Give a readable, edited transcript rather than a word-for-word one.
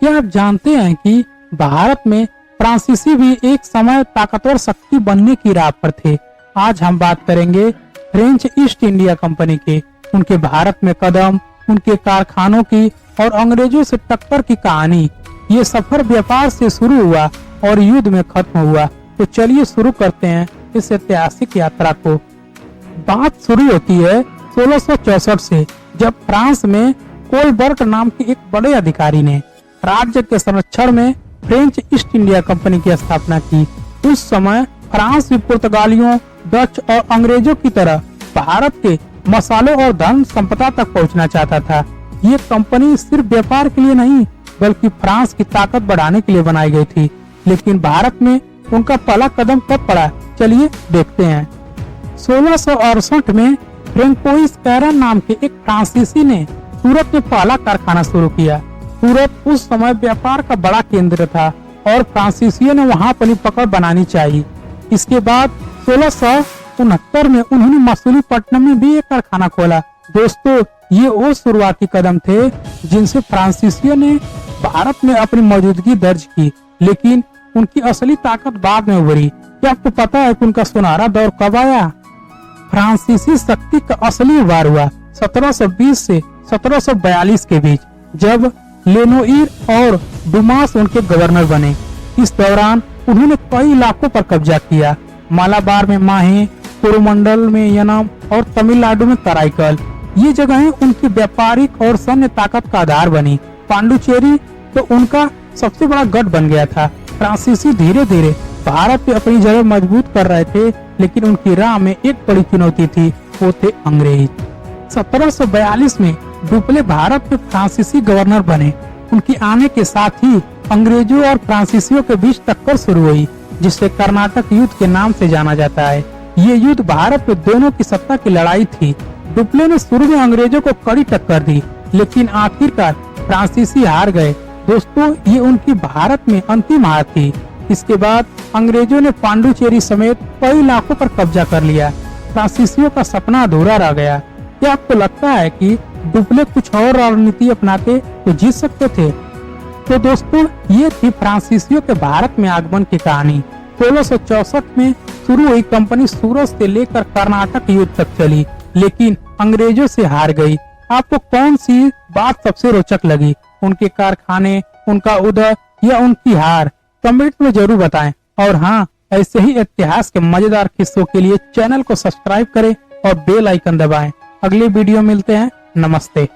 क्या आप जानते हैं कि भारत में फ्रांसीसी भी एक समय ताकतवर शक्ति बनने की राह पर थे। आज हम बात करेंगे फ्रेंच ईस्ट इंडिया कंपनी के, उनके भारत में कदम, उनके कारखानों की और अंग्रेजों से टक्कर की कहानी। ये सफर व्यापार से शुरू हुआ और युद्ध में खत्म हुआ। तो चलिए शुरू करते हैं इस ऐतिहासिक यात्रा को। बात शुरू होती है 1664 से, जब फ्रांस में कोलबर्ट नाम के एक बड़े अधिकारी ने राज्य के संरक्षण में फ्रेंच ईस्ट इंडिया कंपनी की स्थापना की। उस समय फ्रांस भी पुर्तगालियों, डच और अंग्रेजों की तरह भारत के मसालों और धन संपदा तक पहुंचना चाहता था। ये कंपनी सिर्फ व्यापार के लिए नहीं, बल्कि फ्रांस की ताकत बढ़ाने के लिए बनाई गई थी। लेकिन भारत में उनका पहला कदम कब पड़ा, चलिए देखते हैं। 1668 में फ्रेंकोइस कैरन नाम के एक फ्रांसीसी ने सूरत में पहला कारखाना शुरू किया। सूरत उस समय व्यापार का बड़ा केंद्र था और फ्रांसीसियों ने वहां अपनी पकड़ बनानी चाहिए। इसके बाद 1669 में उन्होंने मसूलीपट्टनम में भी एक कारखाना खोला। दोस्तों, ये वो शुरुआती कदम थे जिनसे फ्रांसीसियों ने भारत में अपनी मौजूदगी दर्ज की। लेकिन उनकी असली ताकत बाद में उभरी। क्या आपको पता है कि उनका सुनहरा दौर कब आया? फ्रांसीसी शक्ति का असली उभार हुआ 1720 से 1742 के बीच, जब लेनोईर और डुमास उनके गवर्नर बने। इस दौरान उन्होंने कई इलाकों पर कब्जा किया। मालाबार में माहे, कोरोमंडल में यनम और तमिलनाडु में तराईकल। ये जगहें उनकी व्यापारिक और सैन्य ताकत का आधार बनी। पांडुचेरी तो उनका सबसे बड़ा गढ़ बन गया था। फ्रांसीसी धीरे धीरे भारत में अपनी जगह मजबूत कर रहे थे, लेकिन उनकी राह में एक बड़ी चुनौती थी, वो थे अंग्रेज। 1742 में डुप्ले भारत के फ्रांसीसी गवर्नर बने। उनके आने के साथ ही अंग्रेजों और फ्रांसीसियों के बीच टक्कर शुरू हुई, जिसे कर्नाटक युद्ध के नाम से जाना जाता है। ये युद्ध भारत में दोनों की सत्ता की लड़ाई थी। डुप्ले ने शुरू में अंग्रेजों को कड़ी टक्कर दी, लेकिन आखिरकार फ्रांसीसी हार गए। दोस्तों, ये उनकी भारत में अंतिम हार थी। इसके बाद अंग्रेजों ने पांडुचेरी समेत कई इलाकों पर कब्जा कर लिया। फ्रांसीसियों का सपना अधूरा रह गया। क्या आपको लगता है कि डुप्ले कुछ और रणनीति अपनाते तो जीत सकते थे? तो दोस्तों, ये थी फ्रांसीसियों के भारत में आगमन की कहानी। 1664 में शुरू हुई कंपनी सूरत से लेकर कर्नाटक युद्ध तक चली, लेकिन अंग्रेजों से हार गई। आपको कौन सी बात सबसे रोचक लगी? उनके कारखाने, उनका उदय या उनकी हार? कमेंट में जरूर बताएं। और हाँ, ऐसे ही इतिहास के मजेदार किस्सों के लिए चैनल को सब्सक्राइब करें और बेल आइकन दबाएं। अगले वीडियो मिलते हैं। नमस्ते।